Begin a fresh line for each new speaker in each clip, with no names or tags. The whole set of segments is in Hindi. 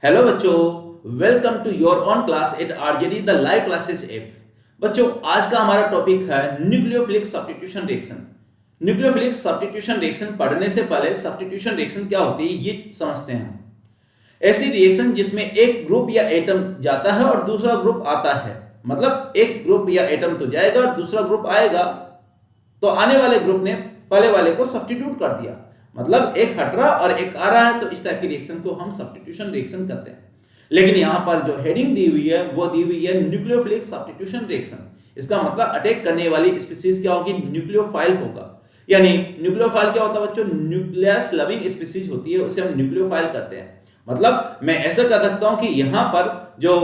हेलो बच्चों, welcome to your on class at RJD the live classes app. बच्चों, आज का हमारा टॉपिक है nucleophilic substitution reaction. Nucleophilic substitution reaction पढ़ने से पहले सब्स्टिट्यूशन रिएक्शन क्या होती है ये समझते हैं। ऐसी रिएक्शन जिसमें एक ग्रुप या एटम जाता है और दूसरा ग्रुप आता है, मतलब एक ग्रुप या एटम तो जाएगा और दूसरा ग्रुप आएगा, तो आने वाले ग्रुप ने पहले वाले को सब्स्टिट्यूट कर दिया, मतलब एक हट रहा और एक आ रहा है, तो इस टाइप की रिएक्शन को हम सब्स्टिट्यूशन रिएक्शन कहते हैं। लेकिन यहां पर जो हेडिंग दी हुई है वो दी हुई है न्यूक्लियोफिलिक सब्स्टिट्यूशन रिएक्शन। इसका मतलब अटैक करने वाली स्पीसीज क्या होगी? न्यूक्लियोफाइल होगा। यानी न्यूक्लियोफाइल क्या होता है बच्चों? न्यूक्लियस लविंग स्पीसीज होती है, उसे हम न्यूक्लियोफाइल कहते हैं। मतलब मैं ऐसा कह सकता हूं कि यहां पर जो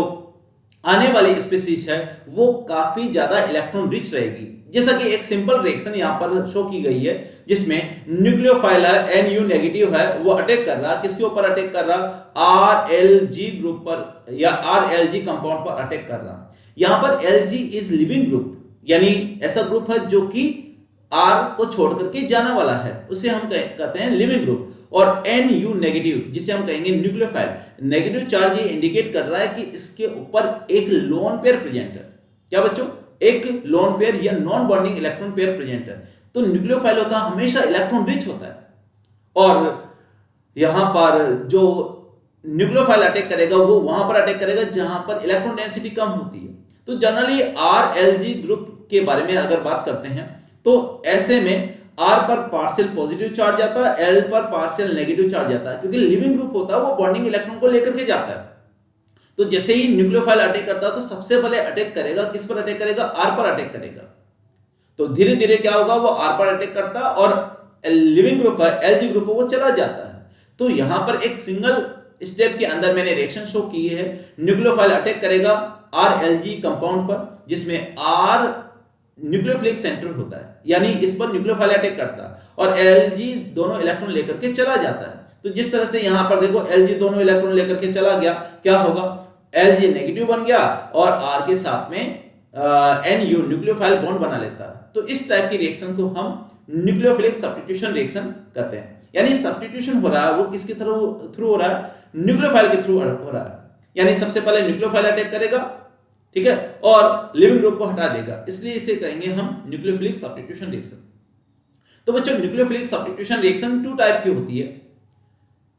आने वाली स्पीसीज है वो काफी ज्यादा इलेक्ट्रॉन रिच रहेगी। जैसा कि एक सिंपल रिएक्शन यहां पर शो की गई है जिसमें न्यूक्लियोफाइल है, Nu नेगेटिव है, वो अटैक कर रहा, किसके ऊपर अटैक कर रहा? RLG ग्रुप पर या RLG कंपाउंड पर अटैक कर रहा। यहां पर Lg इज लिविंग ग्रुप, यानी ऐसा ग्रुप है जो कि R को छोड़ करके जाने वाला है, उसे हम कहते हैं लिविंग ग्रुप। और Nu नेगेटिव जिसे हम कहेंगे न्यूक्लियोफाइल। नेगेटिव चार्ज ये इंडिकेट कर रहा है कि इसके ऊपर एक लोन पेयर प्रेजेंट है। क्या बच्चों? एक लोन पेयर या non bonding electron pair present है। तो न्यूक्लियोफाइल होता है हमेशा इलेक्ट्रॉन रिच होता है, और यहां पर जो न्यूक्लियोफाइल अटैक करेगा वो वहां पर अटैक करेगा जहां पर इलेक्ट्रॉन डेंसिटी कम होती है। तो जनरली RLG ग्रुप के बारे में अगर बात करते हैं तो ऐसे में R पर पार्शियल पॉजिटिव चार्ज आता है, L पर पार्शियल नेगेटिव चार्ज आता है, क्योंकि लिविंग ग्रुप होता है वो बॉन्डिंग इलेक्ट्रॉन को लेकर के जाता है। तो जैसे ही न्यूक्लियोफाइल अटैक करता है तो सबसे पहले अटैक करेगा, किस पर अटैक करेगा? R पर अटैक करेगा। तो धीरे धीरे क्या होगा? वो R पर अटैक करता है और लिविंग ग्रुप है LG ग्रुप वो चला जाता है। तो यहां पर एक सिंगल स्टेप के अंदर मैंने रिएक्शन शो की है। न्यूक्लियोफाइल अटैक करेगा RLG कंपाउंड पर, जिसमें R न्यूक्लियोफिलिक सेंटर होता है, यानी इस पर न्यूक्लियोफाइल अटैक करता है और LG दोनों इलेक्ट्रॉन लेकर के चला जाता है। तो जिस तरह से यहां पर देखो LG दोनों इलेक्ट्रॉन लेकर के चला गया, क्या होगा? LG नेगेटिव बन गया और R के साथ में Nu न्यूक्लियोफाइल बॉन्ड बना लेता है। तो इस टाइप की रिएक्शन को हम न्यूक्लियोफिलिक सब्स्टिट्यूशन रिएक्शन कहते हैं। यानी सब्स्टिट्यूशन हो रहा है वो किसके थ्रू हो रहा है? न्यूक्लियोफाइल के थ्रू हो रहा है। यानी सबसे पहले न्यूक्लियोफाइल अटैक करेगा, ठीक है, और लिविंग ग्रुप को हटा देगा, इसलिए इसे कहेंगे हम न्यूक्लियोफिलिक सब्स्टिट्यूशन रिएक्शन। तो बच्चों, nucleophilic substitution reaction two type की होती है।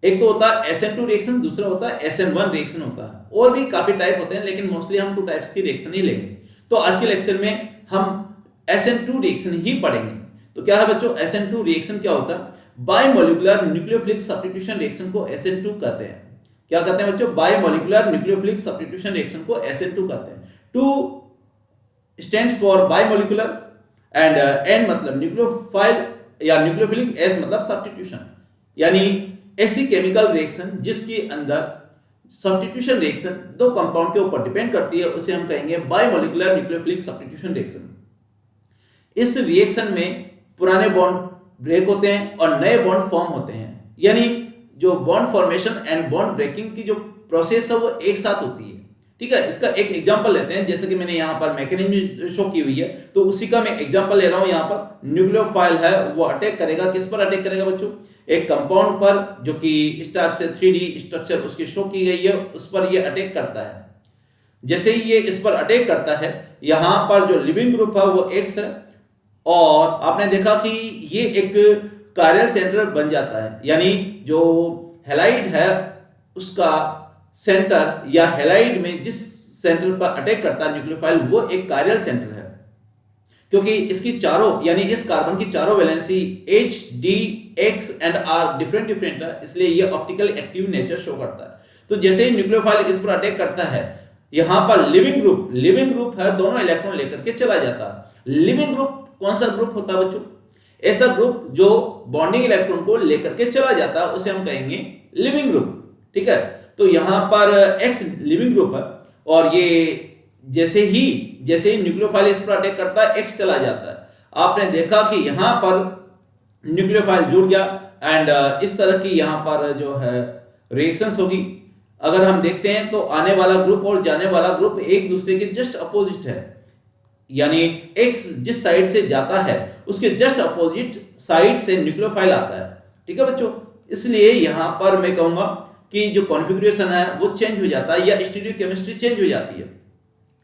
एक तो होता है SN2 रिएक्शन, दूसरा होता है SN1 रिएक्शन होता है। और भी काफी टाइप होते हैं, लेकिन मोस्टली हम 2 टाइप्स की रिएक्शन ही लेंगे। तो आज के लेक्चर में हम SN2 रिएक्शन ही पढ़ेंगे। तो क्या है बच्चों SN2 रिएक्शन? क्या होता है? बायमोलिकुलर न्यूक्लियोफिलिक सब्स्टिट्यूशन रिएक्शन को SN2 कहते हैं। क्या कहते हैं बच्चों? बायमोलिकुलर न्यूक्लियोफिलिक सब्स्टिट्यूशन रिएक्शन को SN2 कहते हैं। 2 stands for bimolecular and N मतलब न्यूक्लियोफाइल या न्यूक्लियोफिलिक, S मतलब सब्स्टिट्यूशन। यानी ऐसी केमिकल रिएक्शन जिसके अंदर सब्स्टिट्यूशन रिएक्शन दो कंपाउंड के ऊपर डिपेंड करती है, उसे हम कहेंगे बायमोलिकुलर न्यूक्लियोफिलिक सब्स्टिट्यूशन रिएक्शन। इस रिएक्शन में पुराने बॉन्ड ब्रेक होते हैं और नए बॉन्ड फॉर्म होते हैं। यानी जो bond formation and bond breaking की जो प्रोसेस है वो एक साथ होती है, ठीक है। इसका एक एग्जांपल लेते हैं, जैसे कि मैंने यहाँ पर मैकेनिज्म शो की हुई है, तो उसी का मैं एग्जांपल ले रहा हूँ। यहाँ पर न्यूक्लियोफाइल है, वो अटैक करेगा, किस पर अटैक करेगा बच्चों? एक कंपाउंड पर, जो कि इस टाइप से 3D स्ट्रक्चर उसकी शो की गई है, उस पर ये अटैक करता है। जैसे ही ये इस पर अटैक करता है, यहाँ पर जो लिविंग ग्रुप है वो X है, और आपने देखा कि ये एक कायरल सेंटर बन जाता है। यानी जो हैलाइड है उसका सेंटर, या हैलाइड में जिस सेंटर पर अटैक करता है न्यूक्लियोफाइल, वो एक कायरल सेंटर है, क्योंकि इसकी चारों, यानी इस कार्बन की चारों valency H, D, X and R different है, इसलिए ये ऑप्टिकल एक्टिव नेचर शो करता है। तो जैसे ही न्यूक्लियोफाइल इस पर अटैक करता है, यहां पर लिविंग ग्रुप है, दोनों इलेक्ट्रॉन लेकर के चला जाता है। लिविंग ग्रुप कौन सा ग्रुप होता है बच्चों? ऐसा ग्रुप जो बॉन्डिंग इलेक्ट्रॉन को लेकर के चला जाता है, उसे हम कहेंगे लिविंग ग्रुप, ठीक है। तो यहां पर X लिविंग ग्रुप है, और ये जैसे ही न्यूक्लियोफाइल इस पर अटैक करता है, X चला जाता है। आपने देखा कि यहां पर न्यूक्लियोफाइल जुड़ गया एंड इस तरह की यहां पर जो है रिएक्शंस होगी। अगर हम देखते हैं तो आने वाला ग्रुप और जाने वाला ग्रुप एक दूसरे के जस्ट अपोजिट है, यानी X जिस साइड से जाता है उसके जस्ट अपोजिट साइड से न्यूक्लियोफाइल आता है, ठीक है बच्चों। इसलिए यहां पर मैं कहूंगा की जो कॉन्फ़िगरेशन है वो चेंज हो जाता है या स्टीरियोकेमिस्ट्री चेंज हो जाती है।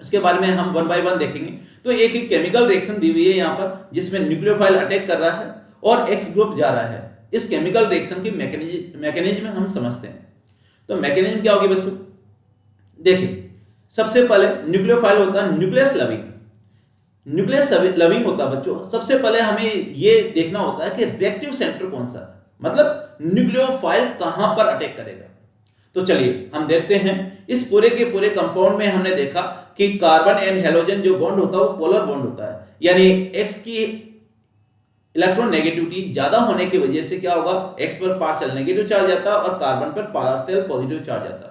उसके बारे में हम वन बाय वन देखेंगे। तो एक केमिकल रिएक्शन दी हुई है यहाँ पर जिसमें न्यूक्लियोफाइल अटैक कर रहा है और एक्स ग्रुप जा रहा है। इस केमिकल रिएक्शन की मैकेनिज्म हम समझते हैं। तो मैकेनिज्म क्या होगी बच्चों, देखिए सबसे पहले न्यूक्लियोफाइल होता है न्यूक्लियस लविंग। न्यूक्लियस लविंग होता है बच्चों, सबसे पहले हमें ये देखना होता है कि रिएक्टिव सेंटर कौन सा है, मतलब न्यूक्लियोफाइल कहां पर अटैक करेगा। तो चलिए हम देखते हैं इस पूरे के पूरे कंपाउंड में हमने देखा कि कार्बन एंड हेलोजन जो बॉन्ड होता है वो पोलर बॉन्ड होता है, यानी एक्स की इलेक्ट्रॉन नेगेटिविटी ज्यादा होने की वजह से क्या होगा, एक्स पर पार्शियल नेगेटिव चार्ज आता है और कार्बन पर पार्शियल पॉजिटिव चार्ज आता है।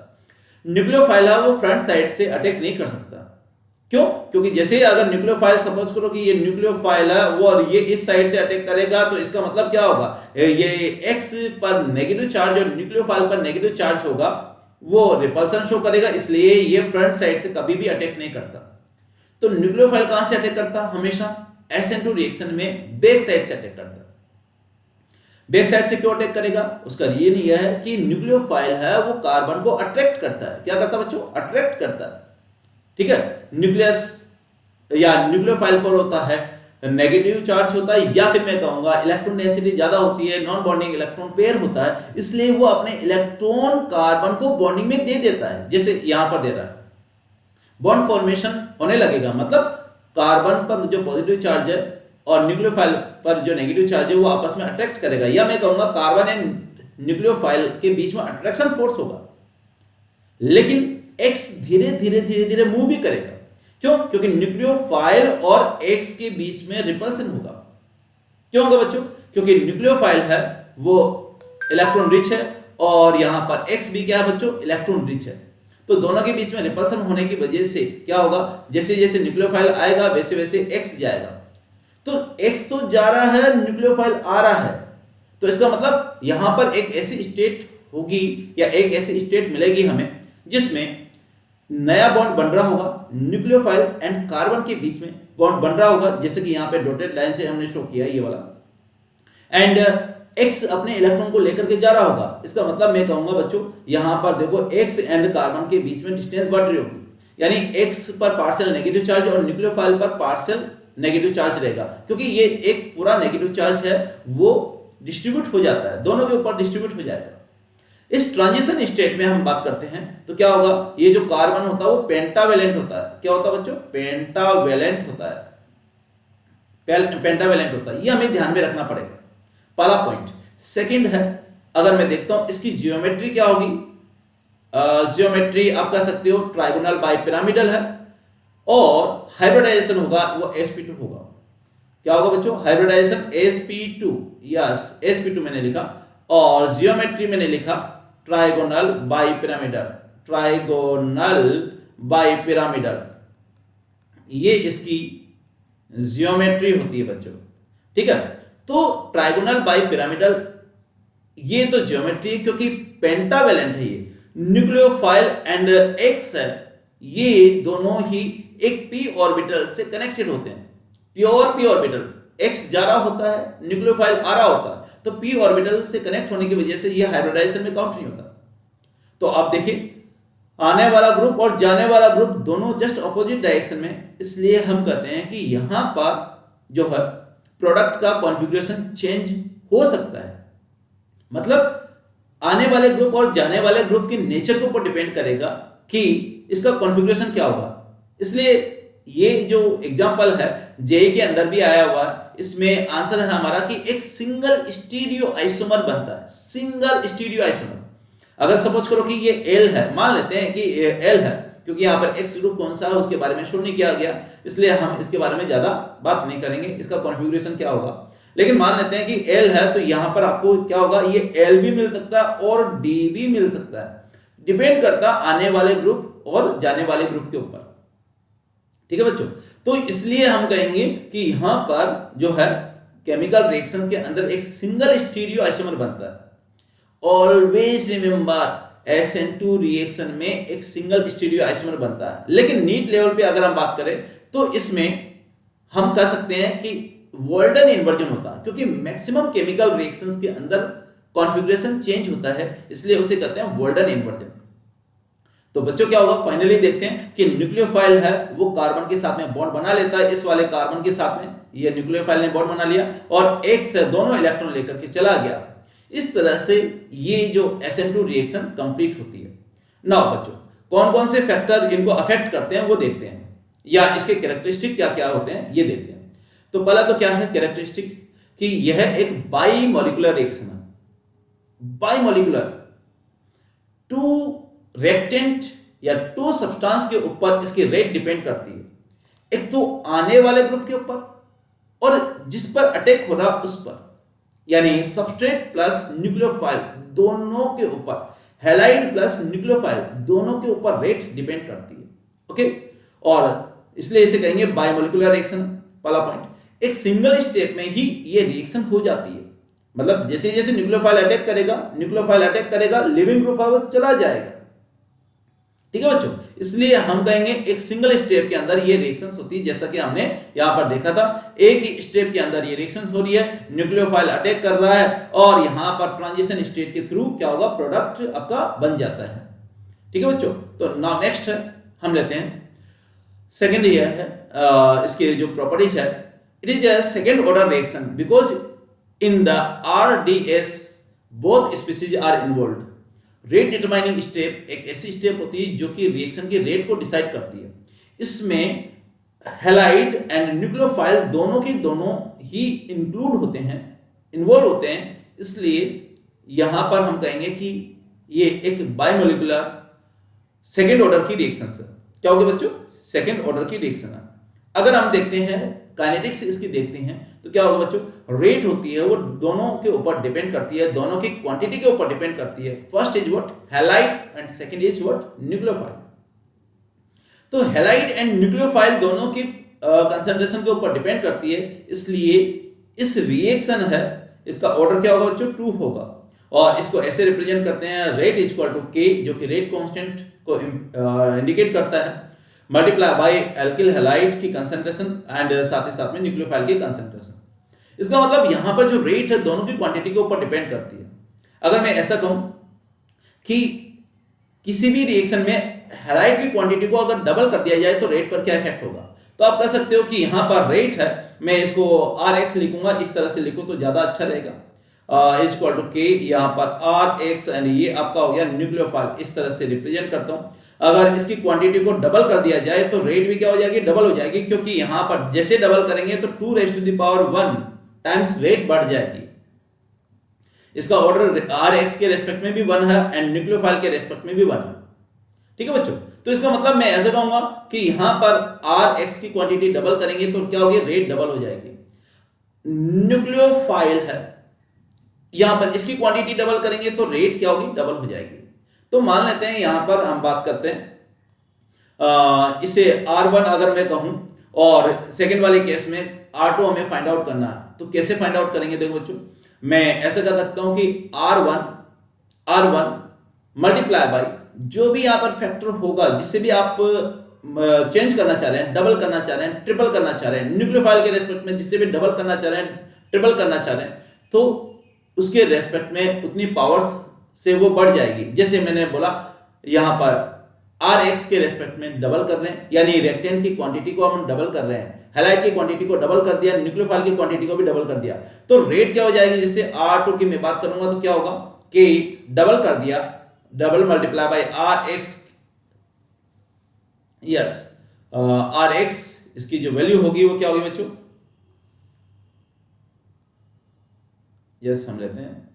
न्यूक्लियोफाइल है वो फ्रंट साइड से अटैक नहीं कर सकता। क्यों? क्योंकि जैसे ही अगर न्यूक्लियोफाइल सपोज करो कि ये न्यूक्लियोफाइल है वो और ये इस साइड से अटैक करेगा तो इसका मतलब क्या होगा, ये एक्स पर नेगेटिव चार्ज और न्यूक्लियोफाइल पर नेगेटिव चार्ज होगा, वो रिपल्सन शो करेगा, इसलिए ये फ्रंट साइड से कभी भी अटैक नहीं करता। तो न्यूक्लियोफाइल कहां से अटैक करता है, हमेशा SN2 रिएक्शन में बैक साइड से अटैक करता है। बैक साइड से क्यों अटैक करेगा, उसका रीजन यह है कि न्यूक्लियोफाइल है वो कार्बन को अट्रैक्ट करता है। क्या करता है बच्चों, अट्रैक्ट करता है। ठीक है, न्यूक्लियस या न्यूक्लियोफाइल पर होता है नेगेटिव चार्ज होता है, या फिर मैं कहूंगा इलेक्ट्रॉन डेंसिटी ज्यादा होती है, नॉन बॉन्डिंग इलेक्ट्रॉन पेयर होता है, इसलिए वो अपने इलेक्ट्रॉन कार्बन को बॉन्डिंग में दे देता है। जैसे यहां पर दे रहा है, बॉन्ड फॉर्मेशन होने लगेगा, मतलब कार्बन पर जो पॉजिटिव चार्ज है और न्यूक्लियोफाइल पर जो नेगेटिव चार्ज है वो आपस में अट्रैक्ट करेगा, या मैं कहूंगा कार्बन एंड न्यूक्लियोफाइल के बीच में अट्रैक्शन फोर्स होगा। लेकिन एक्स धीरे धीरे धीरे धीरे मूव भी करेगा। क्यों? क्योंकि न्यूक्लियोफाइल और एक्स के बीच में रिपल्सन होगा। क्यों होगा बच्चों? क्योंकि न्यूक्लियोफाइल है वो इलेक्ट्रॉन रिच है और यहां पर एक्स भी क्या है बच्चों, इलेक्ट्रॉन रिच है। तो दोनों के बीच में रिपल्सन होने की वजह से क्या होगा, जैसे जैसे न्यूक्लियोफाइल आएगा वैसे वैसे एक्स जाएगा। तो एक्स तो जा रहा है, न्यूक्लियोफाइल आ रहा है, तो इसका मतलब यहां पर एक ऐसी स्टेट होगी या एक ऐसी स्टेट मिलेगी हमें जिसमें नया बॉन्ड बन रहा होगा, न्यूक्लियोफाइल एंड कार्बन के बीच में बॉन्ड बन रहा होगा, जैसे कि यहाँ पे डॉटेड लाइन से हमने शो किया ये वाला, एंड एक्स अपने इलेक्ट्रॉन को लेकर के जा रहा होगा। इसका मतलब मैं कहूंगा बच्चों यहां पर देखो एक्स एंड कार्बन के बीच में डिस्टेंस बढ़ रही होगी, यानी एक्स पर पार्शियल नेगेटिव चार्ज और न्यूक्लियोफाइल पर पार्शियल नेगेटिव चार्ज रहेगा, क्योंकि ये एक पूरा नेगेटिव चार्ज है वो डिस्ट्रीब्यूट हो जाता है, दोनों के ऊपर डिस्ट्रीब्यूट हो जाएगा। इस ट्रांजिशन स्टेट में हम बात करते हैं तो क्या होगा, ये जो कार्बन होता है वो पेंटावेलेंट होता है। क्या होता है बच्चों, पेंटावेलेंट होता है, पेंटावेलेंट होता है, ये हमें ध्यान में रखना पड़ेगा, पहला पॉइंट। सेकंड है, अगर मैं देखता हूं इसकी जियोमेट्री क्या होगी, जियोमेट्री आप कह सकते हो ट्राइगोनल बाइपिरामिडल है और हाइब्रिडाइजेशन होगा वो sp2 होगा। क्या होगा बच्चों, हाइब्रिडाइजेशन sp2, यस sp2 मैंने लिखा, और जियोमेट्री मैंने लिखा ट्राइगोनल बाइपिरामिडल, ट्राइगोनल बाइपिरामिडल, ये इसकी जियोमेट्री होती है बच्चों। ठीक है, तो ट्राइगोनल बाइपिरामिडल ये तो जियोमेट्री है, क्योंकि पेंटावेलेंट है, ये न्यूक्लियोफाइल एंड एक्स है, ये दोनों ही एक p ऑर्बिटल से कनेक्टेड होते हैं। प्योर p ऑर्बिटल, एक्स जा रहा होता है, न्यूक्लियोफाइल आ रहा होता है, तो p ऑर्बिटल से कनेक्ट होने की वजह से ये हाइब्रिडाइजेशन में काउंट नहीं होता। तो आप देखिए आने वाला ग्रुप और जाने वाला ग्रुप दोनों जस्ट ऑपोजिट डायरेक्शन में, इसलिए हम कहते हैं कि यहां पर जो है प्रोडक्ट का कॉन्फ़िगरेशन चेंज हो सकता है। मतलब आने वाले ग्रुप और जाने वाले ग्रुप के नेचर के ऊपर डिपेंड करेगा कि इसका कॉन्फ़िगरेशन क्या होगा। इसलिए ये जो एग्जांपल है जेई के अंदर भी आया हुआ है, इसमें आंसर है हमारा कि एक सिंगल स्टीरियो आइसोमर बनता है, सिंगल स्टीरियो आइसोमर। अगर सपोज करो कि ये एल है, मान लेते हैं कि एल है, क्योंकि यहाँ पर एक्स ग्रुप कौन सा है उसके बारे में शो नहीं किया गया, इसलिए हम इसके बारे में ज्यादा बात नहीं करेंगे, इसका कॉन्फ़िगरेशन क्या होगा। लेकिन मान लेते हैं कि एल है, तो यहाँ पर आपको क्या होगा, ये एल भी मिल सकता है और डी भी मिल सकता है, डिपेंड करता आने वाले ग्रुप और जाने वाले ग्रुप के ऊपर। ठीक है बच्चों, तो इसलिए हम कहेंगे कि यहां पर जो है केमिकल रिएक्शन के अंदर एक सिंगल स्टीरियो आइसोमर बनता है। ऑलवेज रिमेंबर SN2 रिएक्शन में एक सिंगल स्टीरियो आइसोमर बनता है। लेकिन नीट लेवल पे अगर हम बात करें तो इसमें हम कह सकते हैं कि वॉल्टन इन्वर्जन होता है, क्योंकि मैक्सिमम केमिकल रिएक्शंस के अंदर कॉन्फ़िगरेशन चेंज होता है, इसलिए उसे कहते हैं वोल्डन इन्वर्जन। तो बच्चों क्या होगा, फाइनली देखते हैं कि न्यूक्लियोफाइल है वो कार्बन के साथ में बॉन्ड बना लेता है, इस वाले कार्बन के साथ में ये न्यूक्लियोफाइल ने बॉन्ड बना लिया और एक से दोनों इलेक्ट्रॉन लेकर के चला गया। इस तरह से ये जो SN2 रिएक्शन कंप्लीट होती है। नाउ बच्चों कौन कौन से फैक्टर इनको अफेक्ट करते हैं वो देखते हैं, या इसके कैरेक्टरिस्टिक क्या क्या होते हैं ये देखते हैं। तो पहला तो क्या है कैरेक्टरिस्टिक, कि यह एक बाई मॉलिक्यूलर रिएक्शन है। बाई मॉलिक्यूलर, टू रिएक्टेंट या टू सब्सटेंस के ऊपर इसकी रेट डिपेंड करती है, एक तो आने वाले ग्रुप के ऊपर और जिस पर अटैक हो रहा उस पर, यानी सबस्ट्रेट प्लस न्यूक्लियोफाइल दोनों के ऊपर, हैलाइड प्लस न्यूक्लियोफाइल दोनों के ऊपर रेट डिपेंड करती है। ओके, और इसलिए इसे कहेंगे बायोमोलिकुलर रिएक्शन। पहला पॉइंट, एक सिंगल स्टेप में ही ये रिएक्शन हो जाती है, मतलब जैसे जैसे न्यूक्लियोफाइल अटैक करेगा लिविंग ग्रुप चला जाएगा। ठीक है बच्चों, इसलिए हम कहेंगे एक सिंगल स्टेप के अंदर ये रिएक्शंस होती है, जैसा कि हमने यहां पर देखा था, एक ही स्टेप के अंदर ये रिएक्शंस हो रही है, न्यूक्लियोफाइल अटैक कर रहा है और यहां पर ट्रांजिशन स्टेट के थ्रू क्या होगा, प्रोडक्ट आपका बन जाता है। ठीक है बच्चों, तो नाउ नेक्स्ट है, हम लेते हैं सेकेंड, ये है इसके जो प्रॉपर्टीज है, it is a second order reaction because in the RDS both species are involved. Rate determining step एक ऐसी स्टेप होती है जो कि रिएक्शन की रेट को डिसाइड करती है। इसमें हैलाइड एंड न्यूक्लियोफाइल दोनों के दोनों ही इंक्लूड होते हैं, इन्वॉल्व होते हैं, इसलिए यहां पर हम कहेंगे कि ये एक बायोमोलिकुलर सेकेंड ऑर्डर की रिएक्शन है। क्या होगी बच्चों, सेकेंड ऑर्डर की रिएक्शन है। अगर हम देखते हैं काइनेटिक्स इसकी देखते हैं तो क्या होगा बच्चों, रेट होती है वो दोनों के ऊपर डिपेंड करती है, दोनों की क्वांटिटी के ऊपर डिपेंड करती है। First is what, halide and second is what, nucleophile. तो हैलाइड एंड न्यूक्लियोफाइल दोनों की कंसंट्रेशन के ऊपर डिपेंड करती है, इसलिए इस रिएक्शन है इसका ऑर्डर क्या होगा बच्चों, 2 होगा। और इसको ऐसे रिप्रेजेंट करते हैं, rate is equal to K जो कि रेट कांस्टेंट को इंडिकेट करता है, मल्टीप्लाई बाय एल्किल हैलाइड की कंसंट्रेशन एंड साथ ही साथ में न्यूक्लियोफाइल की कंसंट्रेशन। इसका मतलब यहां पर जो रेट है दोनों की क्वांटिटी के ऊपर डिपेंड करती है। अगर मैं ऐसा कहूं कि किसी भी रिएक्शन में हैलाइड की क्वांटिटी को अगर डबल कर दिया जाए तो रेट पर क्या इफेक्ट होगा, तो आप कह सकते हो कि यहां पर रेट है, मैं इसको Rx लिखूंगा, इस तरह से लिखूं तो ज्यादा अच्छा रहेगा, इज इक्वल टू K, यहां पर Rx एंड ये आपका हो गया न्यूक्लियोफाइल, इस तरह से रिप्रेजेंट करता हूं। अगर इसकी क्वांटिटी को डबल कर दिया जाए तो रेट भी क्या हो जाएगी, डबल हो जाएगी, क्योंकि यहां पर जैसे डबल करेंगे तो 2⁻1 टाइम्स रेट बढ़ जाएगी। इसका ऑर्डर Rx के रेस्पेक्ट में भी 1 है एंड न्यूक्लियोफाइल के रेस्पेक्ट में भी 1 है। ठीक है बच्चों, तो इसका मतलब मैं ऐसा कहूंगा कि यहां पर Rx की क्वांटिटी डबल करेंगे तो क्या होगी, रेट डबल हो जाएगी। न्यूक्लियोफाइल है, यहां पर इसकी क्वांटिटी डबल करेंगे तो रेट क्या होगी, डबल हो जाएगी। तो मान लेते हैं यहां पर हम बात करते हैं इसे R1 अगर मैं कहूं और सेकंड वाले केस में R2 हमें फाइंड आउट करना है, तो कैसे फाइंड आउट करेंगे, देखो बच्चों मैं ऐसा कर सकता हूं कि R1 मल्टीप्लाई बाय जो भी यहां पर फैक्टर होगा जिससे भी आप चेंज करना चाह रहे हैं, डबल करना चाह रहे हैं, ट्रिपल करना चाह रहे हैं, न्यूक्लियोफाइल के रेस्पेक्ट में जिससे भी डबल करना चाह रहे हैं, ट्रिपल करना चाह रहे हैं, तो उसके रेस्पेक्ट में उतनी पावर्स से वो बढ़ जाएगी। जैसे मैंने बोला यहां पर Rx के रेस्पेक्ट में डबल कर रहे हैं, यानी रिएक्टेंट की क्वांटिटी को हम डबल कर रहे हैं, हैलाइड की क्वांटिटी को डबल कर दिया, न्यूक्लियोफाइल की क्वांटिटी को भी डबल कर दिया, तो रेट क्या हो जाएगी, जैसे R2 की मैं बात करूंगा तो क्या होगा, K डबल कर दिया, double multiply by Rx, yes Rx इसकी जो वैल्यू होगी वो क्या होगी बच्चों, यस हम लेते हैं,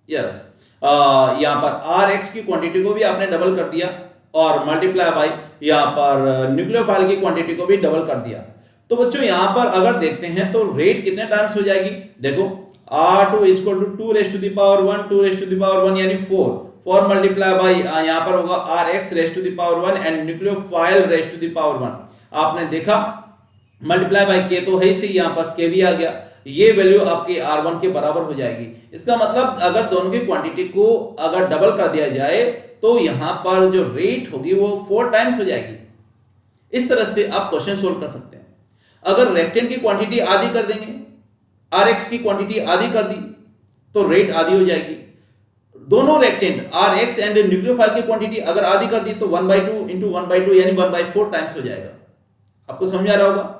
यस यहां पर Rx की क्वांटिटी को भी आपने डबल कर दिया और मल्टीप्लाई बाय यहां पर न्यूक्लियोफाइल की क्वांटिटी को भी डबल कर दिया। तो बच्चों यहां पर अगर देखते हैं तो रेट कितने टाइम्स हो जाएगी, देखो R2 इज इक्वल टू 2⁻1 यानी 4 मल्टीप्लाई बाय यहां पर होगा Rx⁻1 एंड न्यूक्लियोफाइल⁻1। आपने देखा मल्टीप्लाई बाय K तो है ही सही, यहां पर K भी आ गया, ये वैल्यू आपकी R1 के बराबर हो जाएगी। इसका मतलब अगर दोनों की क्वांटिटी को अगर डबल कर दिया जाए तो यहां पर जो रेट होगी वो 4 टाइम्स हो जाएगी। इस तरह से आप क्वेश्चन सोल्व कर सकते हैं। अगर रिएक्टेंट की क्वांटिटी आधी कर देंगे Rx की क्वांटिटी आधी कर दी तो रेट आधी हो जाएगी। दोनों रिएक्टेंट Rx एंड न्यूक्लियोफाइल की क्वांटिटी अगर आधी कर दी तो 1/2 इंटू 1/2 यानी 1/4 टाइम्स हो जाएगा। आपको समझ आ रहा होगा।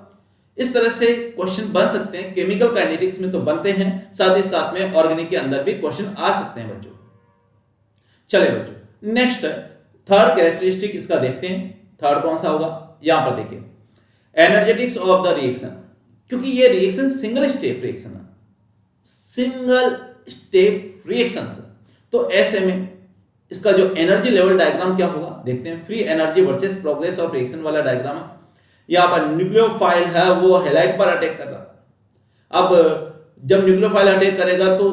इस तरह से क्वेश्चन बन सकते हैं, केमिकल काइनेटिक्स में तो बनते हैं, साथ ही साथ में ऑर्गेनिक के अंदर भी क्वेश्चन आ सकते हैं बच्चों। चले बच्चों, नेक्स्ट थर्ड कैरेक्टरिस्टिक इसका देखते हैं। थर्ड कौन सा होगा, यहां पर देखिए, एनर्जेटिक्स ऑफ द रिएक्शन। क्योंकि ये रिएक्शन सिंगल स्टेप रिएक्शन है, सिंगल स्टेप रिएक्शन, तो ऐसे में इसका जो एनर्जी लेवल डायग्राम क्या होगा देखते हैं। Free energy versus progress of reaction वाला डायग्राम है। यहां पर न्यूक्लियोफाइल है वो हैलाइड पर अटैक कर रहा। अब जब न्यूक्लियोफाइल अटैक करेगा तो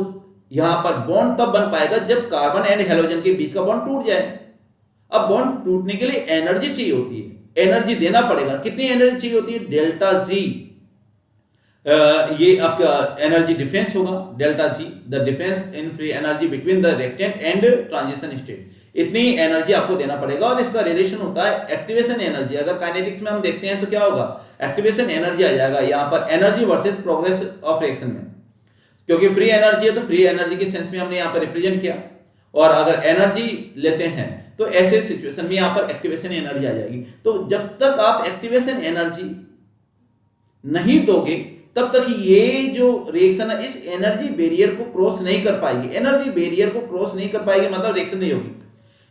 यहां पर बॉन्ड तब बन पाएगा जब कार्बन एंड हेलोजन के बीच का बॉन्ड टूट जाए। अब बॉन्ड टूटने के लिए एनर्जी चाहिए होती है, एनर्जी देना पड़ेगा। कितनी एनर्जी चाहिए होती है, डेल्टा जी। ये आपका एनर्जी डिफरेंस होगा, delta G, the difference in free energy between the reactant and transition state. इतनी एनर्जी आपको देना पड़ेगा और इसका रिलेशन होता है एक्टिवेशन एनर्जी। अगर काइनेटिक्स में हम देखते हैं तो क्या होगा, एक्टिवेशन एनर्जी आ जाएगा यहां पर energy versus progress of reaction में। क्योंकि फ्री एनर्जी है तो फ्री एनर्जी के सेंस में हमने यहां पर रिप्रेजेंट किया, और अगर एनर्जी लेते हैं तो ऐसे सिचुएशन में यहां पर एक्टिवेशन एनर्जी आ जाएगी। तो जब तक आप एक्टिवेशन एनर्जी नहीं दोगे तब तक ये जो रिएक्शन है इस एनर्जी बैरियर को क्रॉस नहीं कर पाएगी। एनर्जी बैरियर को क्रॉस नहीं कर पाएगी मतलब रिएक्शन नहीं होगी।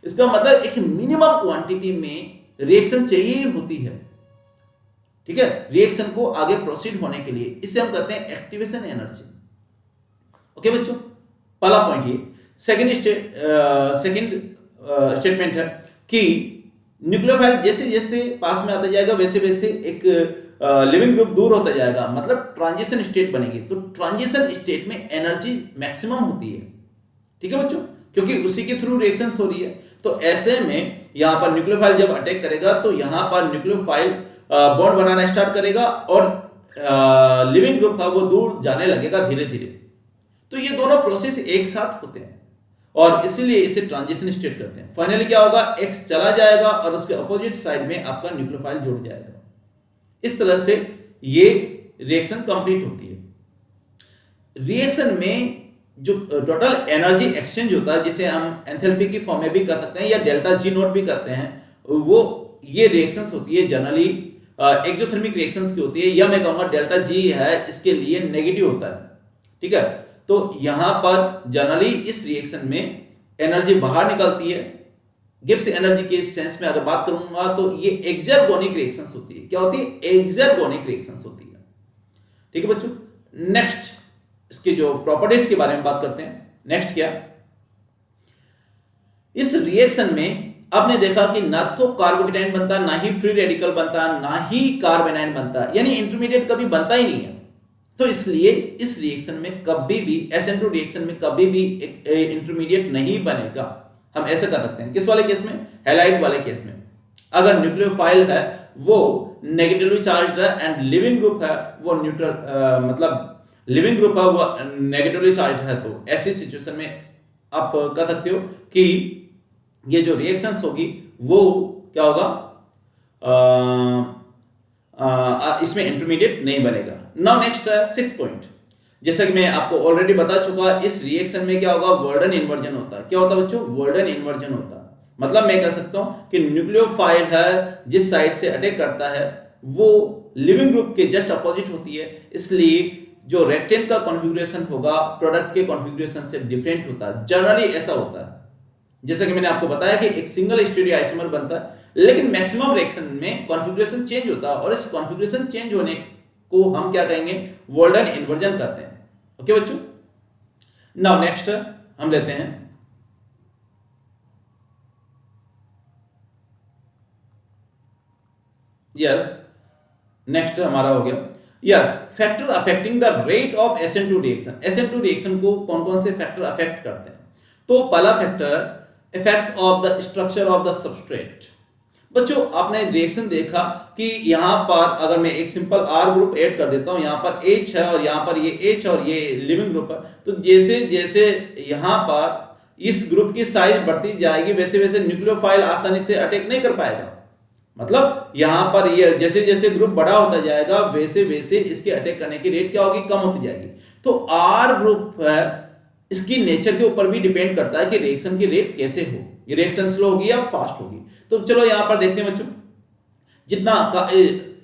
इसका मतलब एक मिनिमम क्वांटिटी में रिएक्शन चाहिए होती है, ठीक है, रिएक्शन को आगे प्रोसीड होने के लिए। इसे हम कहते हैं एक्टिवेशन एनर्जी। ओके बच्चों, पहला पॉइंट ये। सेकंड स्टेटमेंट है कि न्यूक्लियोफाइल जैसे जैसे पास में आता जाएगा वैसे वैसे एक लिविंग ग्रुप दूर होता जाएगा, मतलब ट्रांजिशन स्टेट बनेगी। तो ट्रांजिशन स्टेट में एनर्जी मैक्सिमम होती है, ठीक है बच्चों, क्योंकि उसी के थ्रू रिएक्शन हो रही है। तो ऐसे में यहां पर न्यूक्लियोफाइल जब अटैक करेगा तो यहां पर न्यूक्लियोफाइल बॉन्ड बनाना स्टार्ट करेगा और लिविंग ग्रुप था वो दूर जाने लगेगा धीरे धीरे। तो ये दोनों प्रोसेस एक साथ होते हैं और इसीलिए इसे ट्रांजिशन स्टेट करते हैं। फाइनली क्या होगा, एक्स चला जाएगा और उसके अपोजिट साइड में आपका न्यूक्लियोफाइल जुड़ जाएगा। इस तरह से ये रिएक्शन कंप्लीट होती है। रिएक्शन में जो टोटल एनर्जी एक्सचेंज होता है, जिसे हम एंथैल्पी की फॉर्म में भी कर सकते हैं या डेल्टा जी नोट भी करते हैं, वो ये रिएक्शंस होती है जनरली एक्सोथर्मिक रिएक्शंस की होती है, या मैं कहूंगा डेल्टा जी है इसके लिए नेगेटिव होता है, ठीक है। तो यहां पर जनरली इस रिएक्शन में एनर्जी बाहर निकलती है। गिब्स एनर्जी के सेंस में अगर बात करूंगा तो ये एक्सर्गोनिक रिएक्शंस होती है। क्या होती है, एक्सर्गोनिक रिएक्शंस होती है, ठीक है बच्चों। नेक्स्ट इसके जो प्रॉपर्टीज के बारे में बात करते हैं। नेक्स्ट क्या, इस रिएक्शन में आपने देखा कि ना तो कार्बोकेटाइन बनता, ना ही फ्री रेडिकल बनता, ना ही कार्बेनाइन बनता, यानी इंटरमीडिएट कभी बनता ही नहीं है। तो इसलिए इस रिएक्शन में कभी भी SN2 रिएक्शन में कभी भी एक इंटरमीडिएट नहीं बनेगा। हम ऐसे कर सकते हैं किस वाले केस में, हैलाइड वाले केस में। अगर न्यूक्लियोफाइल है वो नेगेटिवली चार्ज्ड है एंड लिविंग ग्रुप है वो न्यूट्रल मतलब लिविंग ग्रुप है वो नेगेटिवली चार्ज्ड है, तो ऐसी सिचुएशन में आप कह सकते हो कि ये जो रिएक्शंस होगी वो क्या होगा, इसमें इंटरमीडिएट नहीं बनेगा। नाउ नेक्स्ट है 6 पॉइंट। जैसा कि मैं आपको ऑलरेडी बता चुका, इस रिएक्शन में क्या होगा, वॉल्डन इन्वर्जन होता है। क्या होता है बच्चों, वॉल्डन इन्वर्जन होता है। मतलब मैं कह सकता हूं कि न्यूक्लियोफाइल है जिस साइड से अटैक करता है वो लिविंग ग्रुप के जस्ट अपोजिट होती है, इसलिए जो रेक्टेंट का कॉन्फ़िगरेशन होगा प्रोडक्ट के कॉन्फ़िगरेशन से डिफरेंट होता है। जनरली ऐसा होता है, जैसा कि मैंने आपको बताया कि एक सिंगल स्टीरियोआइसोमर बनता है, लेकिन मैक्सिमम रिएक्शन में कॉन्फ़िगरेशन चेंज होता है और इस कॉन्फ़िगरेशन चेंज होने को हम क्या कहेंगे, वॉल्डन इन्वर्जन करते हैं। ओके बच्चों, नाउ नेक्स्ट हम लेते हैं नेक्स्ट हमारा हो गया factor affecting the rate of SN2 reaction. SN2 reaction को कौन कौन से फैक्टर अफेक्ट करते हैं। तो पहला factor, effect of the structure of the substrate. बच्चों आपने रिएक्शन देखा कि यहां पर अगर मैं एक सिंपल R ग्रुप ऐड कर देता हूं, यहां पर H है और यहां पर ये H और ये लिविंग ग्रुप है, तो जैसे जैसे यहां पर इस ग्रुप की साइज बढ़ती जाएगी वैसे वैसे न्यूक्लियोफाइल आसानी से अटैक नहीं कर पाएगा। मतलब यहां पर ये जैसे जैसे ग्रुप बड़ा होता जाएगा वैसे वैसे इसके अटैक करने की रेट क्या होगी, कम होती जाएगी। तो आर ग्रुप है, इसकी नेचर के ऊपर भी डिपेंड करता है कि रिएक्शन की रेट कैसे हो, ये रिएक्शन स्लो होगी या फास्ट होगी। तो चलो यहां पर देखते हैं बच्चों, जितना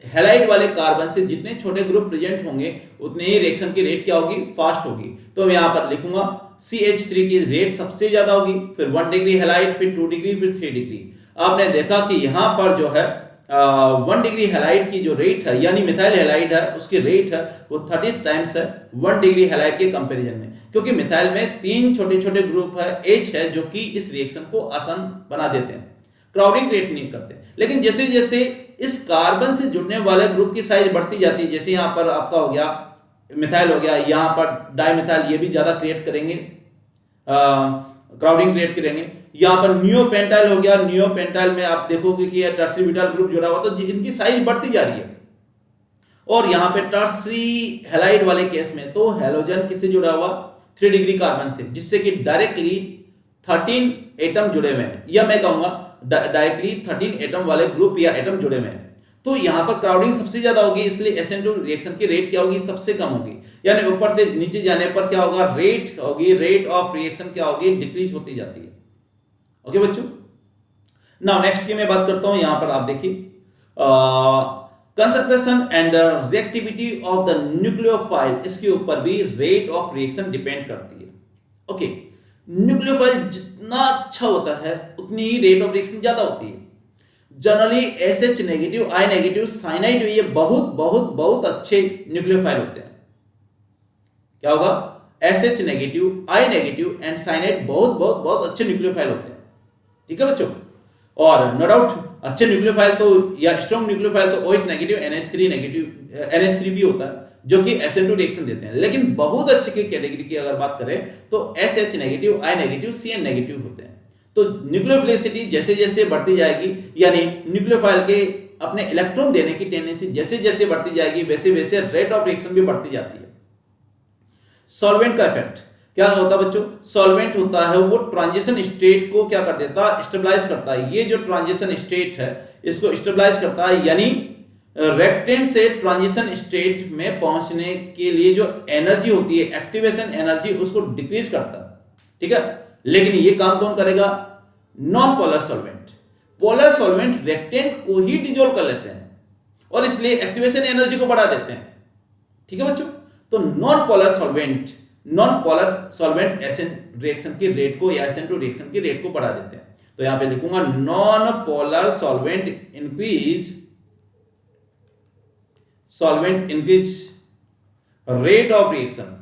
हैलाइड वाले कार्बन से जितने छोटे ग्रुप प्रेजेंट होंगे उतने ही रिएक्शन की रेट क्या होगी, फास्ट होगी। तो यहां पर लिखूंगा CH3 की रेट सबसे ज्यादा होगी, फिर 1 डिग्री हैलाइड, फिर 2 डिग्री, फिर 3 डिग्री। आपने देखा कि यहां पर जो है 1 डिग्री हैलाइड की जो रेट है, यानी मिथाइल हैलाइड है, उसकी रेट है वो 30 टाइम्स है 1 डिग्री हैलाइड के कंपैरिजन में, क्योंकि मिथाइल में 3 छोटे छोटे ग्रुप है, H है, जो कि इस रिएक्शन को आसान बना देते हैं, क्राउडिंग क्रिएट नहीं करते। लेकिन जैसे जैसे इस कार्बन से जुड़ने वाले ग्रुप की साइज बढ़ती जाती है, जैसे यहाँ पर आपका हो गया मिथाइल हो गया, यहाँ पर डाइमिथाइल, ये भी ज्यादा क्रिएट करेंगे, क्राउडिंग क्रिएट करेंगे। यहाँ पर नियोपेंटाइल हो गया, नियोपेंटाइल में आप देखोगे कि टर्सरी ब्यूटाइल ग्रुप जुड़ा हुआ, तो इनकी साइज बढ़ती जा रही है। और यहाँ पे टर्सरी हैलाइड वाले केस में तो हैलोजन किससे जुड़ा हुआ, 3 डिग्री कार्बन से, जिससे कि डायरेक्टली 13 एटम जुड़े हुए हैं, या मैं कहूंगा डायरेक्टली 13 एटम वाले ग्रुप या एटम जुड़े हुए हैं। तो यहाँ पर क्राउडिंग सबसे ज्यादा होगी, इसलिए SN2 रिएक्शन की रेट क्या होगी, सबसे कम होगी, यानी ऊपर से नीचे जाने पर क्या होगा, रेट होगी, रेट ऑफ रिएक्शन क्या होगी, डिक्रीज होती जाती है। ओके बच्चों, नाउ नेक्स्ट की मैं बात करता हूं। यहां पर आप देखिए concentration and reactivity of the nucleophile, इसके ऊपर भी रेट ऑफ रिएक्शन डिपेंड करती है। ओके, न्यूक्लियोफाइल जितना अच्छा होता है उतनी ही रेट ऑफ रिएक्शन ज्यादा होती है। Generally SH negative, I negative, cyanide, ये बहुत बहुत बहुत अच्छे न्यूक्लियोफाइल होते हैं। क्या होगा, SH negative, I negative and cyanide बहुत बहुत बहुत अच्छे न्यूक्लियोफाइल होते हैं। ठीक है बच्चों, और नो डाउट अच्छे न्यूक्लियोफाइल तो या स्ट्रॉन्ग न्यूक्लियोफाइल तो OH negative, NH3 negative, NH3 भी होता है, जो कि SN2 रिएक्शन देते हैं। लेकिन बहुत अच्छे की कैटेगरी की अगर बात करें तो SH negative, I negative, CN negative होते हैं। तो न्यूक्लियोफिलिसिटी जैसे जैसे बढ़ती जाएगी, यानी न्यूक्लियोफाइल के अपने इलेक्ट्रॉन देने की टेंडेंसी जैसे जैसे बढ़ती जाएगी, वैसे वैसे रेट ऑफ रिएक्शन भी बढ़ती जाती है। सॉल्वेंट का इफेक्ट क्या होता है बच्चों, सॉल्वेंट होता है वो ट्रांजिशन स्टेट को क्या कर देता है, स्टेबलाइज करता है। ये जो ट्रांजिशन स्टेट है इसको स्टेबलाइज करता है, यानी रेक्टेंट से ट्रांजिशन स्टेट में पहुंचने के लिए जो एनर्जी होती है, एक्टिवेशन एनर्जी, उसको डिक्रीज करता है। ठीक है, लेकिन ये काम कौन करेगा, non polar solvent. Polar solvent reactant को ही डिजोल्व कर लेते हैं और इसलिए एक्टिवेशन एनर्जी को बढ़ा देते हैं। ठीक है बच्चों, तो non polar solvent SN reaction की रेट को या SN2 रिएक्शन की रेट को बढ़ा देते हैं। तो यहां पे लिखूंगा non polar solvent increase rate of reaction.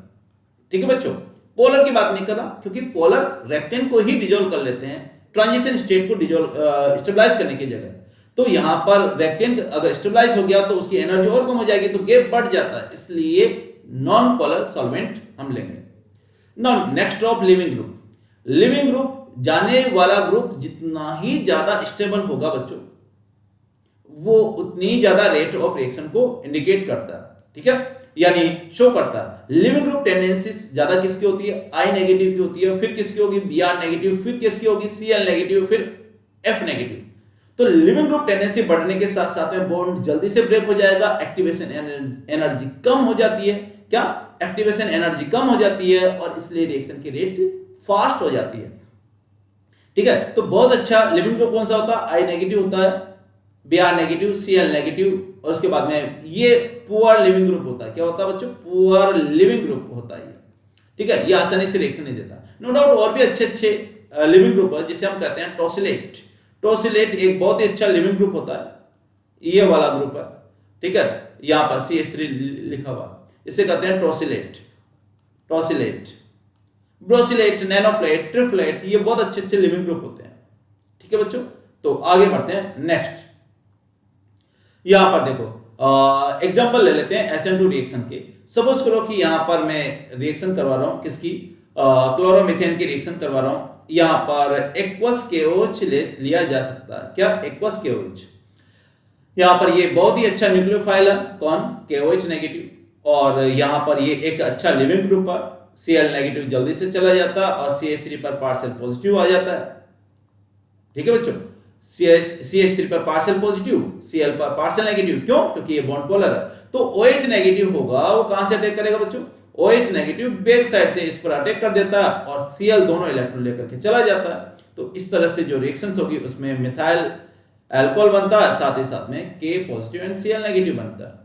ठीक है बच्चों, पोलर की बात नहीं कर रहा, क्योंकि पोलर रेक्टेंट को ही डिजोल्व कर लेते हैं ट्रांजिशन स्टेट को स्टेबलाइज करने की जगह। तो यहां पर रेक्टेंट अगर स्टेबलाइज हो गया तो उसकी एनर्जी और कम हो जाएगी, तो गैप बढ़ जाता है, इसलिए नॉन पोलर सॉल्वेंट हम लेंगे। Now next of leaving group. Leaving group, जाने वाला ग्रुप जितना ही ज्यादा स्टेबल होगा बच्चों, वो उतनी ज्यादा रेट ऑफ रिएक्शन को इंडिकेट करता है। ठीक है, यानी शो करता है। लिविंग ग्रुप टेंडेंसीज ज्यादा किसकी होती है, I नेगेटिव की होती है, फिर किसकी होगी, Br नेगेटिव, फिर किसकी होगी, Cl नेगेटिव, फिर F नेगेटिव। तो लिविंग ग्रुप टेंडेंसी बढ़ने के साथ साथ में बॉन्ड जल्दी से ब्रेक हो जाएगा, एक्टिवेशन एनर्जी कम हो जाती है। क्या, एक्टिवेशन एनर्जी कम हो जाती है और इसलिए रिएक्शन की रेट फास्ट हो जाती है। ठीक है, तो बहुत अच्छा लिविंग ग्रुप कौन सा होता है, I नेगेटिव होता है, Br नेगेटिव, Cl नेगेटिव, और उसके बाद में ये पुअर लिविंग ग्रुप होता है। क्या होता है बच्चों, पुअर लिविंग ग्रुप होता है। ठीक है, ये आसानी से रिएक्शन नहीं देता। नो डाउट और भी अच्छे अच्छे लिविंग ग्रुप है, जिसे हम कहते हैं टोसिलेट। टोसिलेट एक बहुत ही अच्छा लिविंग ग्रुप होता है, ये वाला ग्रुप है। ठीक है, यहां पर CH3 लिखा हुआ, इसे कहते हैं टोसिलेट। ब्रोसिलेट, नैनोफ्लेट, ट्रिफ्लेट, ये बहुत अच्छे अच्छे लिविंग ग्रुप होते हैं। ठीक है बच्चों, तो आगे बढ़ते हैं नेक्स्ट। यहां पर देखो एग्जांपल ले लेते हैं SN2 रिएक्शन के। सपोज करो कि यहां पर मैं रिएक्शन करवा रहा हूं, किसकी, क्लोरोमीथेन की रिएक्शन करवा रहा हूं। यहां पर एक्वस KOH लिया जा सकता है। क्या, एक्वस KOH। यहां पर ये बहुत ही अच्छा न्यूक्लियोफाइल है, कौन, KOH नेगेटिव, और यहां पर ये एक अच्छा लिविंग ग्रुप है। Cl नेगेटिव जल्दी से चला जाता है और CH3 पर पार्शियल पॉजिटिव आ जाता है। ठीक है बच्चों, CH3 पर पार्शियल पॉजिटिव, Cl पर पार्शियल नेगेटिव। क्यों, क्योंकि ये बॉन्ड पोलर है। तो OH नेगेटिव होगा, वो कहां से अटैक करेगा बच्चों, OH नेगेटिव बैक साइड से इस पर अटैक कर देता है और Cl दोनों इलेक्ट्रॉन लेकर के चला जाता है। तो इस तरह से जो रिएक्शंस होगी उसमें मिथाइल अल्कोहल बनता है, साथ ही साथ में K positive and Cl negative बनता है।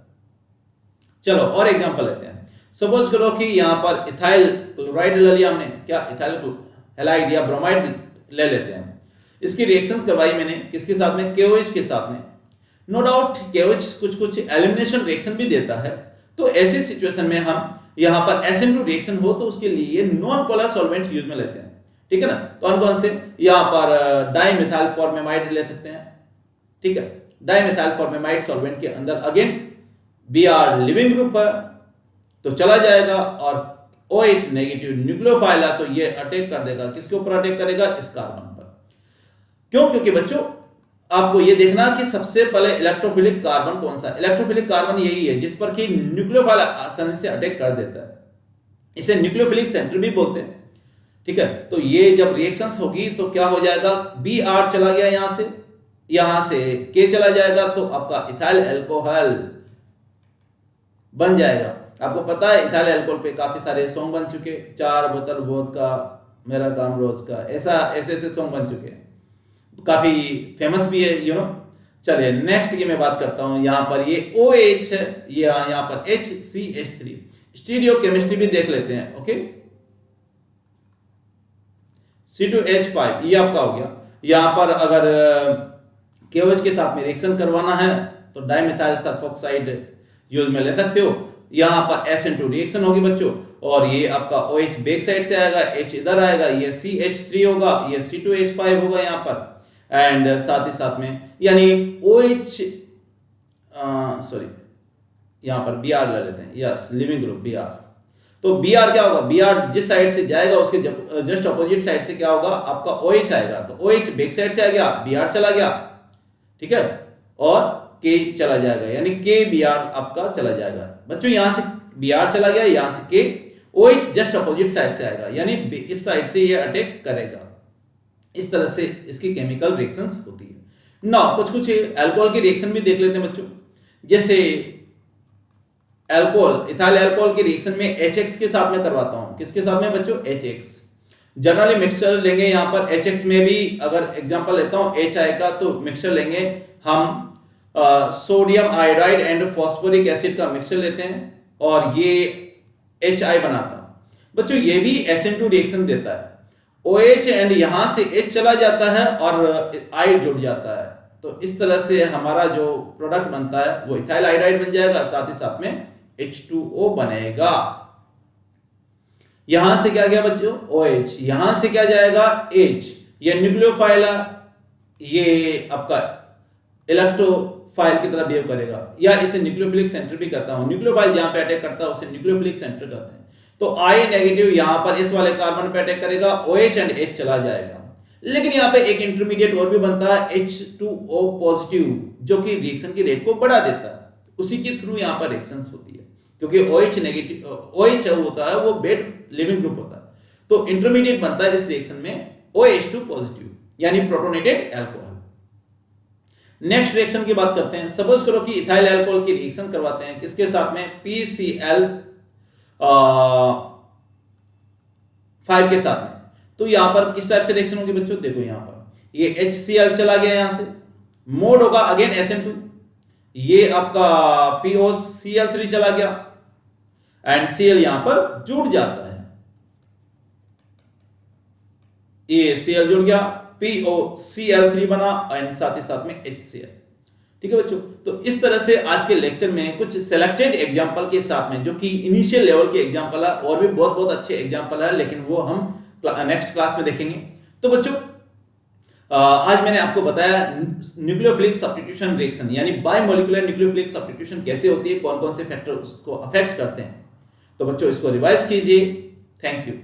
चलो और एग्जांपल लेते हैं। सपोज करो कि यहाँ पर इथाइल क्लोराइड ले लिया हमने, क्या इथाइल हैलाइड या ब्रोमाइड ले लेते हैं। इसकी रिएक्शंस करवाई मैंने किसके साथ में, KOH के साथ में। नो डाउट KOH कुछ एलिमिनेशन रिएक्शन भी देता है। तो ऐसी सिचुएशन में हम यहाँ पर SN2 रिएक्शन हो तो उसके लिए नॉन पोलर सॉल्वेंट यूज में लेते हैं, ठीक है ना। कौन कौन से, यहाँ पर डाइमिथाइल फॉर्मेमाइड ले सकते हैं, ठीक है। डाइमिथाइल फॉर्मेमाइड सॉल्वेंट के अंदर अगेन Br लिविंग ग्रुप है तो चला जाएगा, और OH नेगेटिव न्यूक्लियोफाइल है तो ये अटैक कर देगा, किसके ऊपर अटैक करेगा, इस कार्बन पर। क्यों, क्योंकि बच्चों आपको ये देखना कि सबसे पहले इलेक्ट्रोफिलिक कार्बन कौन सा, इलेक्ट्रोफिलिक कार्बन यही है जिस पर कि न्यूक्लियोफाइल आसानी से अटैक कर देता है, इसे न्यूक्लियोफिलिक सेंटर भी बोलते हैं, ठीक है। तो ये जब रिएक्शंस होगी तो क्या हो जाएगा, Br चला गया यहां से K चला जाएगा तो आपका इथाइल अल्कोहल बन जाएगा। आपको पता है इथाइल अल्कोहल पे काफी सारे सॉन्ग बन चुके, 4 बोतल वोदका मेरा काम रोज का, ऐसे सॉन्ग बन चुके हैं, काफी फेमस भी है, यू नो। चलिए नेक्स्ट की मैं बात करता हूं। यहाँ पर ये OH है, ये यहाँ पर HCH3, स्टीरियो केमिस्ट्री भी देख लेते हैं, ओके। C2H5 ये आपका हो गया। यहाँ पर अगर KOH के साथ में रिएक्शन करवाना है तो डाइमिथाइल सल्फोक्साइड यूज में ले सकते हो। यहाँ पर SN2 रिएक्शन होगी बच्चों, और ये आपका OH बैक साइड से आएगा, H इधर आएगा, ये CH3 होगा, ये C2H5 होगा यहाँ पर, एंड साथ ही साथ में यानी OH यहाँ पर Br ले लेते हैं, यस लिविंग ग्रुप Br। तो Br क्या होगा, Br जिस साइड से जाएगा उसके जस्ट अपोजिट साइड से क्या होगा, आपका OH आएगा। तो OH बैक साइड से आ गया, Br चला गया, ठीक है, और K चला जाएगा, यानी K Br आपका चला जाएगा। बच्चों यहां से Br चला गया, यहां से K, OH just opposite side से आएगा, यानी इस साइड से ये अटैक करेगा। इस तरह से इसकी केमिकल रिएक्शंस होती है। नाउ कुछ अल्कोहल की रिएक्शन भी देख लेते हैं बच्चों। जैसे अल्कोहल, इथाइल अल्कोहल की रिएक्शन में HX के साथ में करवाता हूं, किसके साथ में बच्चों, HX। जनरली मिक्सचर लेंगे, यहाँ पर HX में भी अगर एग्जांपल लेता हूं H आएगा तो मिक्सचर लेंगे हम sodium iodide and phosphoric acid का मिक्सचर लेते हैं और ये HI बनाता है। बच्चों ये भी SN2 रिएक्शन देता है, OH एंड यहां से H चला जाता है और I जुड़ जाता है। तो इस तरह से हमारा जो प्रोडक्ट बनता है वो इथाइल आयोडाइड बन जाएगा, साथ ही साथ में H2O बनेगा। यहां से क्या गया बच्चों, OH, यहां से क्या जाएगा, H, ये न्यूक्लियोफाइल है, ये आपका इलेक्ट्रोफाइल की तरह बिहेव करेगा, या इसे न्यूक्लियोफिलिक सेंटर भी कहता हूं। न्यूक्लियोफाइल जहां पे अटैक करता है उसे न्यूक्लियोफिलिक सेंटर कहते हैं। तो I नेगेटिव यहां पर इस वाले कार्बन पे अटैक करेगा, OH एंड H चला जाएगा। लेकिन यहां पे एक इंटरमीडिएट और भी बनता है H2O पॉजिटिव, जो कि रिएक्शन की रेट को बढ़ा देता है, उसी के थ्रू यहां पर रिएक्शंस होती है, क्योंकि OH नेगेटिव, OH होता है वो बेड लिविंग ग्रुप होता है। तो इंटरमीडिएट बनता है इस रिएक्शन में OH2 पॉजिटिव, यानी प्रोटोनेटेड अल्कोहल। नेक्स्ट रिएक्शन की बात करते हैं। सपोज करो कि इथाइल अल्कोहल की रिएक्शन करवाते हैं किसके साथ में, PCl 5 के साथ में। तो यहां पर किस टाइप से रिएक्शन होगी बच्चों, देखो यहां पर ये HCl चला गया, यहां से मोड होगा अगेन SN2, ये आपका POCl3 चला गया एंड Cl यहां पर जुड़ जाता है, ये Cl जुड़ गया, POCl3 बना एंड साथ ही साथ में HCl। ठीक है बच्चों, तो इस तरह से आज के लेक्चर में कुछ सिलेक्टेड एग्जांपल के साथ में, जो कि इनिशियल लेवल के एग्जांपल है, और भी बहुत बहुत अच्छे एग्जांपल है, लेकिन वो हम नेक्स्ट क्लास में देखेंगे। तो बच्चों आज मैंने आपको बताया न्यूक्लियोफिलिक सब्स्टिट्यूशन रिएक्शन, यानी बायमोलिकुलर न्यूक्लियोफिलिक सब्स्टिट्यूशन कैसे होती है, कौन कौन से फैक्टर उसको अफेक्ट करते हैं। तो बच्चों इसको रिवाइज कीजिए। Thank you.